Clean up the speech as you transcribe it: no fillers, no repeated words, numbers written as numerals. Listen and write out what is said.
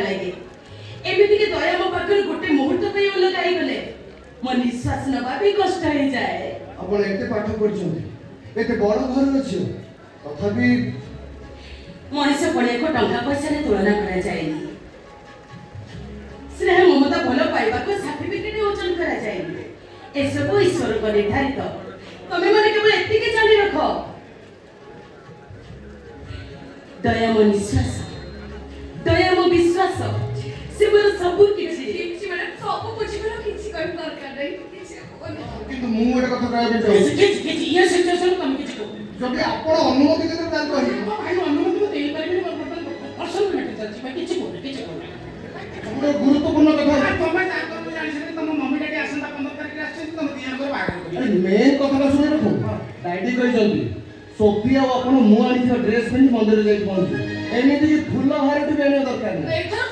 लगे एमिति के दया मो पाखर गोटे मुहूर्त पे अलग आई गले मो निश्वास नबा भी कष्ट हो जाए। आपण एते पाठ पढिछन्ती एते बड़ घर अछि तथापि मनुष्य पड़े को टंका पैसा रे तुलना करा जाएनी स्नेह ममता भलो पाइबा को सर्टिफिकेट ओजन करा जाएनी ए सब ईश्वर को निर्धारित तमे माने केवल एति के जानि रखो दया मो निश्वास दया मो विश्वास से मोर सब किछि माने सब कुछ मोर किछि कर दरकार नै किंतु मु एटा कथा कहबे चाहू किछि ये सिचुएशन तमे किछि को जदि आपण अनुमति देते ताल कहि भाई अनुमति तो देई परिबे पर्सनल मैटर चलछि भाई किछि को बड़ गुरुत्वपूर्ण कथा तमे जानि से तम मम्मी डैडी आसंता 15 तारिख रे आछन तम दिया कर बाग अरे मेन कथा सुनि रखो डैडी कहि जल्दी सोफिया आपण मु आनी ड्रेस पिन मंदिर जाई पहुंची एमिति फूल हारटी बेने दरकार नै एथर